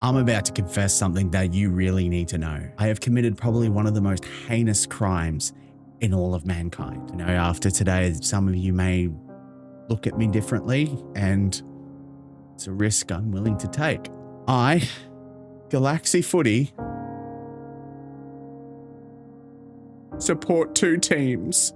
I'm about to confess something that you really need to know. I have committed probably one of the most heinous crimes in all of mankind. After today, some of you may look at me differently, and it's a risk I'm willing to take. I, Galaxsi Footy, support two teams.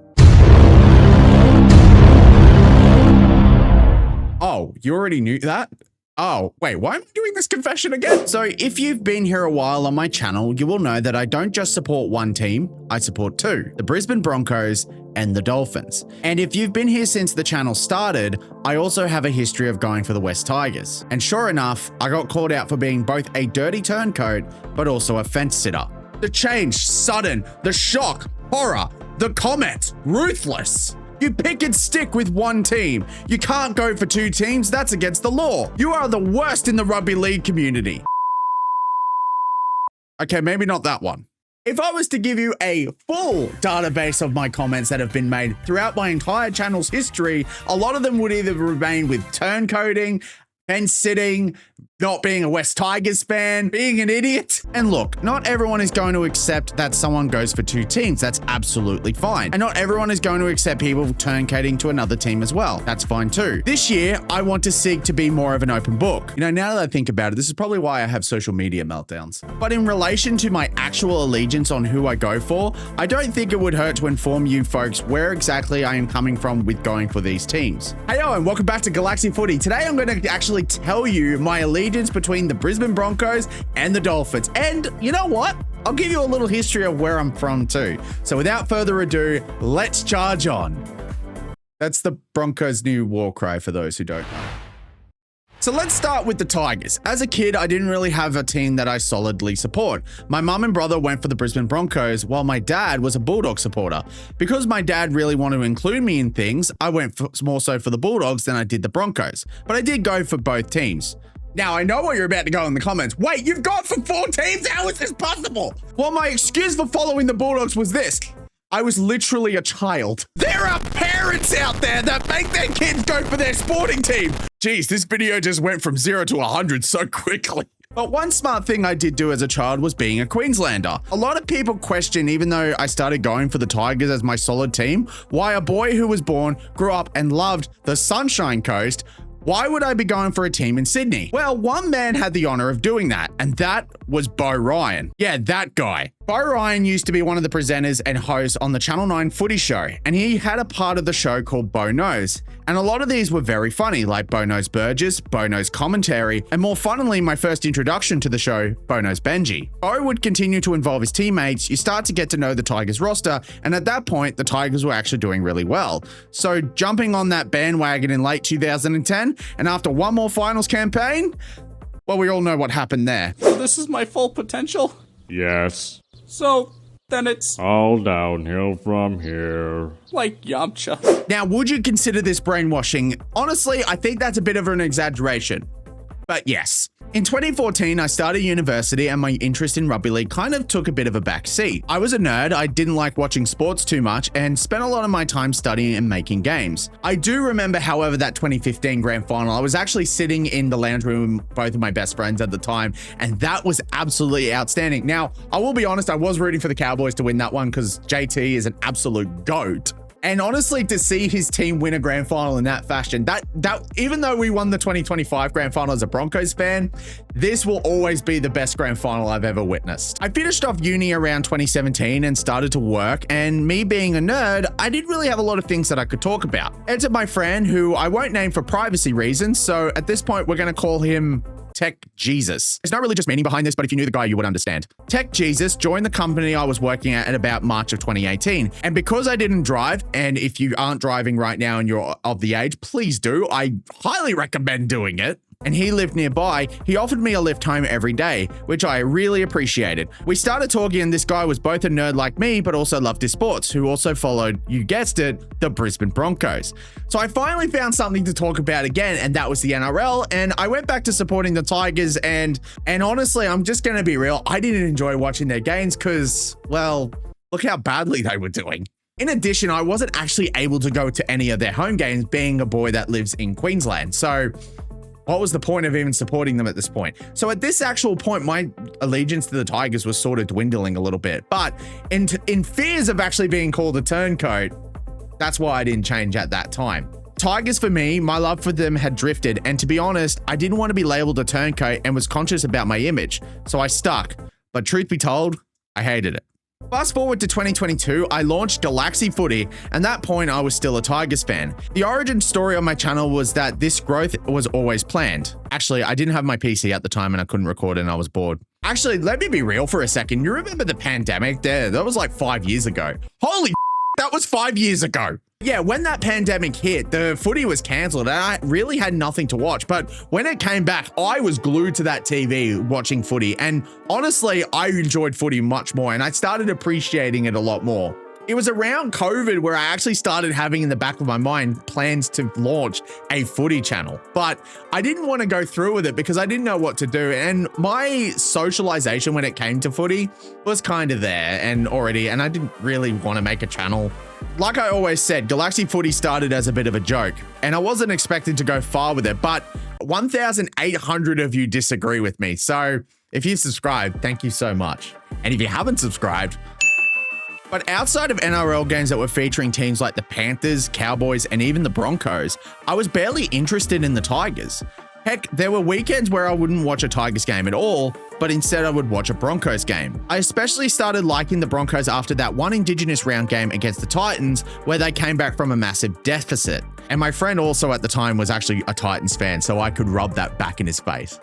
Oh, you already knew that? Oh, wait, why am I doing this confession again? So if you've been here a while on my channel, you will know that I don't just support one team, I support two, the Brisbane Broncos and the Dolphins. And if you've been here since the channel started, I also have a history of going for the West Tigers. And sure enough, I got called out for being both a dirty turncoat, but also a fence sitter. The change, sudden, the shock, horror, the comment, ruthless. You pick and stick with one team. You can't go for two teams. That's against the law. You are the worst in the rugby league community. Okay, maybe not that one. If I was to give you a full database of my comments that have been made throughout my entire channel's history, a lot of them would either remain with turncoating, fence sitting, not being a West Tigers fan, being an idiot. And look, not everyone is going to accept that someone goes for two teams. That's absolutely fine. And not everyone is going to accept people turncoating to another team as well. That's fine too. This year, I want to seek to be more of an open book. Now that I think about it, this is probably why I have social media meltdowns. But in relation to my actual allegiance on who I go for, I don't think it would hurt to inform you folks where exactly I am coming from with going for these teams. Hey, and welcome back to Galaxsi Footy. Today, I'm going to actually tell you my allegiance between the Brisbane Broncos and the Dolphins. And you know what? I'll give you a little history of where I'm from too. So without further ado, let's charge on. That's the Broncos' new war cry for those who don't know. So let's start with the Tigers. As a kid, I didn't really have a team that I solidly support. My mum and brother went for the Brisbane Broncos, while my dad was a Bulldog supporter. Because my dad really wanted to include me in things, I went more so for the Bulldogs than I did the Broncos. But I did go for both teams. Now, I know what you're about to go in the comments. Wait, you've gone for four teams? How is this possible? Well, my excuse for following the Bulldogs was this. I was literally a child. There are parents out there that make their kids go for their sporting team. Geez, this video just went from 0 to 100 so quickly. But one smart thing I did do as a child was being a Queenslander. A lot of people question, even though I started going for the Tigers as my solid team, why a boy who was born, grew up and loved the Sunshine Coast, why would I be going for a team in Sydney? Well, one man had the honor of doing that, and that was Bo Ryan. Yeah, that guy. Bo Ryan used to be one of the presenters and hosts on the Channel 9 footy show, and he had a part of the show called Bo Knows. And a lot of these were very funny, like Bo Knows Burgess, Bo Knows Commentary, and more funnily, my first introduction to the show, Bo Knows Benji. Bo would continue to involve his teammates, you start to get to know the Tigers roster, and at that point, the Tigers were actually doing really well. So jumping on that bandwagon in late 2010, and after one more finals campaign, well, we all know what happened there. So this is my full potential? Yes. So then it's all downhill from here. like Yamcha. Now, would you consider this brainwashing? Honestly, I think that's a bit of an exaggeration. But yes. In 2014, I started university and my interest in rugby league kind of took a bit of a back seat. I was a nerd, I didn't like watching sports too much and spent a lot of my time studying and making games. I do remember, however, that 2015 grand final. I was actually sitting in the lounge room with both of my best friends at the time, and that was absolutely outstanding. Now, I will be honest, I was rooting for the Cowboys to win that one because JT is an absolute GOAT. And honestly, to see his team win a grand final in that fashion, that even though we won the 2025 grand final as a Broncos fan, this will always be the best grand final I've ever witnessed. I finished off uni around 2017 and started to work, and me being a nerd, I didn't really have a lot of things that I could talk about. Entered my friend, who I won't name for privacy reasons, so at this point, we're gonna call him Tech Jesus. There's no religious meaning behind this, but if you knew the guy, you would understand. Tech Jesus joined the company I was working at about March of 2018. And because I didn't drive, and if you aren't driving right now and you're of the age, please do. I highly recommend doing it. And he lived nearby, he offered me a lift home every day, which I really appreciated. We started talking and this guy was both a nerd like me, but also loved his sports, who also followed, you guessed it, the Brisbane Broncos. So I finally found something to talk about again, and that was the NRL, and I went back to supporting the Tigers, and honestly, I'm just gonna be real, I didn't enjoy watching their games because, well, look how badly they were doing. In addition, I wasn't actually able to go to any of their home games, being a boy that lives in Queensland, so what was the point of even supporting them at this point? So at this actual point, my allegiance to the Tigers was sort of dwindling a little bit. But in fears of actually being called a turncoat, that's why I didn't change at that time. Tigers for me, my love for them had drifted. And to be honest, I didn't want to be labeled a turncoat and was conscious about my image. So I stuck. But truth be told, I hated it. Fast forward to 2022, I launched Galaxsi Footy, and at that point I was still a Tigers fan. The origin story on my channel was that this growth was always planned. Actually, I didn't have my PC at the time and I couldn't record and I was bored. Actually, let me be real for a second. You remember the pandemic there? That was like 5 years ago. Holy that was 5 years ago. Yeah, when that pandemic hit, the footy was cancelled and I really had nothing to watch. But when it came back, I was glued to that TV watching footy. And honestly, I enjoyed footy much more and I started appreciating it a lot more. It was around COVID where I actually started having in the back of my mind plans to launch a footy channel. But I didn't want to go through with it because I didn't know what to do. And my socialization when it came to footy was kind of there and I didn't really want to make a channel. Like I always said, Galaxsi Footy started as a bit of a joke and I wasn't expecting to go far with it, but 1,800 of you disagree with me. So if you subscribed, thank you so much. And if you haven't subscribed, but outside of NRL games that were featuring teams like the Panthers, Cowboys, and even the Broncos, I was barely interested in the Tigers. Heck, there were weekends where I wouldn't watch a Tigers game at all, but instead I would watch a Broncos game. I especially started liking the Broncos after that one Indigenous round game against the Titans, where they came back from a massive deficit. And my friend also at the time was actually a Titans fan, so I could rub that back in his face.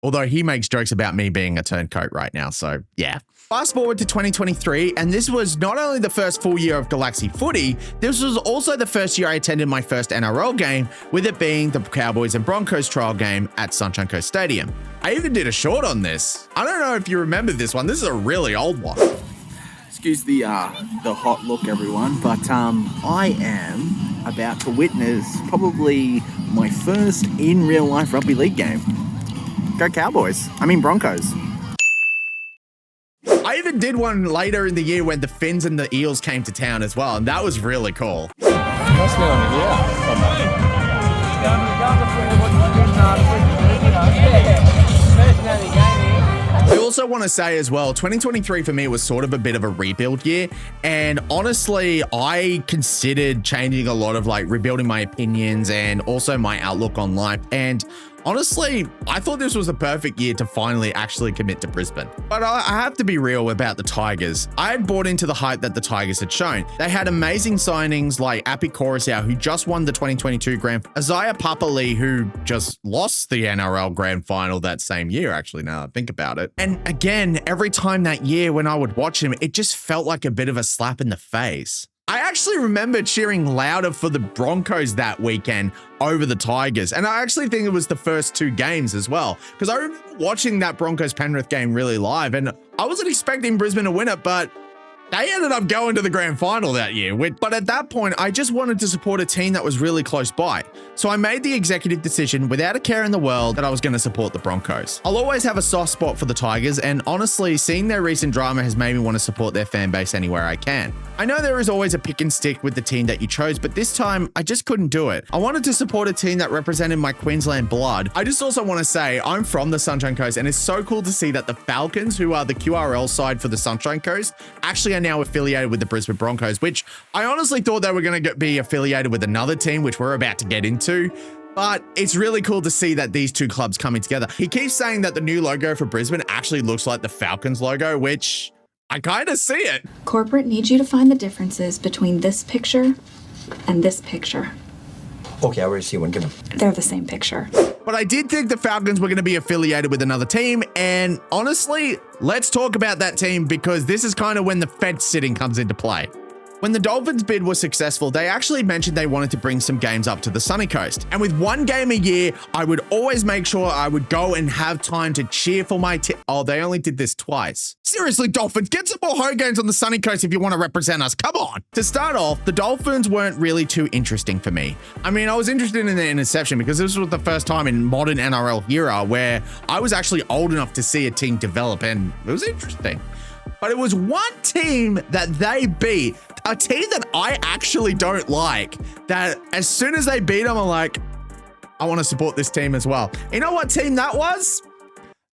Although he makes jokes about me being a turncoat right now, so yeah. Fast forward to 2023, and this was not only the first full year of Galaxsi Footy, this was also the first year I attended my first NRL game, with it being the Cowboys and Broncos trial game at Sunshine Coast Stadium. I even did a short on this. I don't know if you remember this one. This is a really old one. Excuse the hot look, everyone, but I am about to witness probably my first in real life rugby league game. Go Cowboys. I mean Broncos. I even did one later in the year when the Finns and the Eels came to town as well, and that was really cool. I also want to say as well, 2023 for me was sort of a bit of a rebuild year. And honestly, I considered changing a lot of rebuilding my opinions and also my outlook on life. And honestly, I thought this was a perfect year to finally actually commit to Brisbane. But I have to be real about the Tigers. I had bought into the hype that the Tigers had shown. They had amazing signings like Api Coruscant, who just won the 2022 Grand, Isaiah Papali, who just lost the NRL Grand Final that same year, actually, now that I think about it. And again, every time that year when I would watch him, it just felt like a bit of a slap in the face. I actually remember cheering louder for the Broncos that weekend over the Tigers. And I actually think it was the first two games as well, because I remember watching that Broncos-Penrith game really live and I wasn't expecting Brisbane to win it, but they ended up going to the grand final that year. But at that point, I just wanted to support a team that was really close by. So I made the executive decision without a care in the world that I was going to support the Broncos. I'll always have a soft spot for the Tigers, and honestly, seeing their recent drama has made me want to support their fan base anywhere I can. I know there is always a pick and stick with the team that you chose, but this time I just couldn't do it. I wanted to support a team that represented my Queensland blood. I just also want to say I'm from the Sunshine Coast, and it's so cool to see that the Falcons, who are the QRL side for the Sunshine Coast, actually are now affiliated with the Brisbane Broncos, which I honestly thought they were going to be affiliated with another team, which we're about to get into. But it's really cool to see that these two clubs coming together. He keeps saying that the new logo for Brisbane actually looks like the Falcons logo, which I kind of see it. Corporate needs you to find the differences between this picture and this picture. Okay, I already see one. Give them. They're the same picture. But I did think the Falcons were going to be affiliated with another team. And honestly, let's talk about that team because this is kind of when the fence sitting comes into play. When the Dolphins bid was successful, they actually mentioned they wanted to bring some games up to the sunny coast. And with one game a year, I would always make sure I would go and have time to cheer for my team. Oh, they only did this twice. Seriously, Dolphins, get some more home games on the sunny coast if you want to represent us. Come on. To start off, the Dolphins weren't really too interesting for me. I mean, I was interested in the interception because this was the first time in modern NRL era where I was actually old enough to see a team develop, and it was interesting. But it was one team that they beat, a team that I actually don't like, that as soon as they beat them, I'm like, I want to support this team as well. You know what team that was?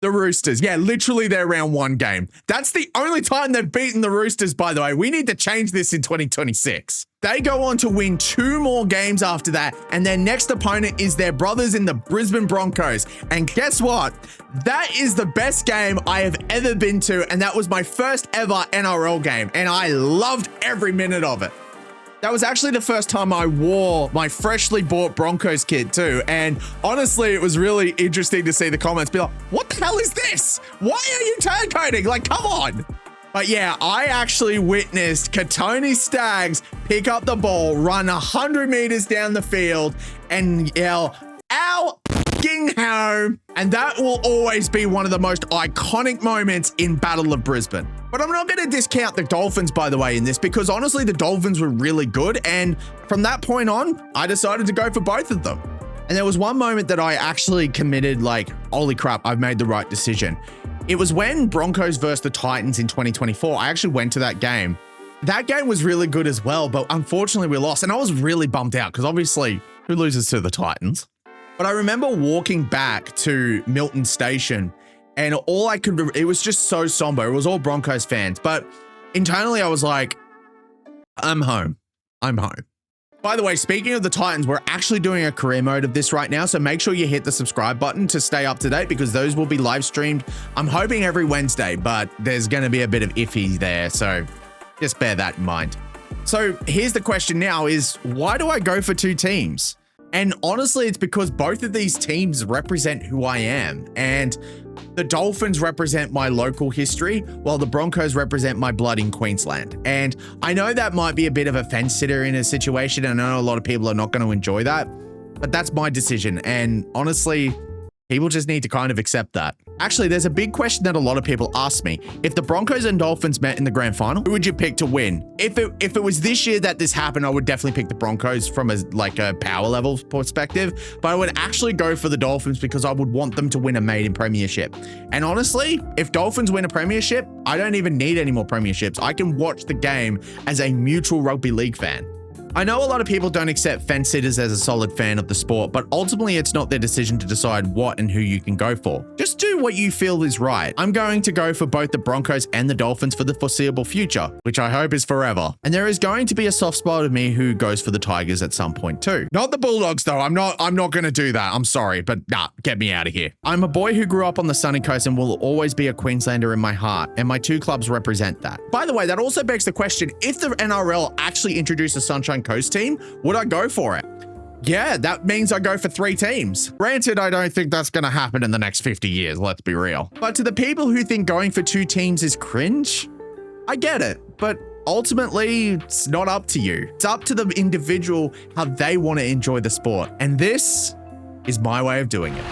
The Roosters. Yeah, literally their round 1 game. That's the only time they've beaten the Roosters, by the way. We need to change this in 2026. They go on to win 2 more games after that, and their next opponent is their brothers in the Brisbane Broncos. And guess what? That is the best game I have ever been to, and that was my first ever NRL game, and I loved every minute of it. That was actually the first time I wore my freshly bought Broncos kit too. And honestly, it was really interesting to see the comments be like, what the hell is this? Why are you turncoating? Like, come on. But yeah, I actually witnessed Katoni Staggs pick up the ball, run 100 meters down the field and yell, "Ow, f***ing home." And that will always be one of the most iconic moments in Battle of Brisbane. But I'm not going to discount the Dolphins, by the way, in this, because honestly, the Dolphins were really good. And from that point on, I decided to go for both of them. And there was one moment that I actually committed, like, holy crap, I've made the right decision. It was when Broncos versus the Titans in 2024. I actually went to that game. That game was really good as well, but unfortunately we lost. And I was really bummed out because obviously who loses to the Titans? But I remember walking back to Milton Station and all I could, it was just so somber. It was all Broncos fans, but internally I was like, I'm home. I'm home. By the way, speaking of the Titans, we're actually doing a career mode of this right now. So make sure you hit the subscribe button to stay up to date because those will be live streamed. I'm hoping every Wednesday, but there's going to be a bit of iffy there. So just bear that in mind. So here's the question now is, why do I go for 2 teams? And honestly, it's because both of these teams represent who I am. And the Dolphins represent my local history, while the Broncos represent my blood in Queensland. And I know that might be a bit of a fence sitter in a situation. And I know a lot of people are not going to enjoy that, but that's my decision. And honestly, people just need to kind of accept that. Actually, there's a big question that a lot of people ask me. If the Broncos and Dolphins met in the grand final, who would you pick to win? If it was this year that this happened, I would definitely pick the Broncos from a power level perspective, but I would actually go for the Dolphins because I would want them to win a maiden premiership. And honestly, if Dolphins win a premiership, I don't even need any more premierships. I can watch the game as a neutral rugby league fan. I know a lot of people don't accept fence sitters as a solid fan of the sport, but ultimately it's not their decision to decide what and who you can go for. Just do what you feel is right. I'm going to go for both the Broncos and the Dolphins for the foreseeable future, which I hope is forever. And there is going to be a soft spot of me who goes for the Tigers at some point too. Not the Bulldogs though. I'm not going to do that. I'm sorry, but nah, get me out of here. I'm a boy who grew up on the sunny coast and will always be a Queenslander in my heart, and my 2 clubs represent that. By the way, that also begs the question, if the NRL actually introduced a Sunshine Coast team, would I go for it? Yeah, that means I go for 3 teams. Granted, I don't think that's going to happen in the next 50 years, let's be real. But to the people who think going for 2 teams is cringe, I get it, but ultimately, it's not up to you. It's up to the individual how they want to enjoy the sport. And this is my way of doing it.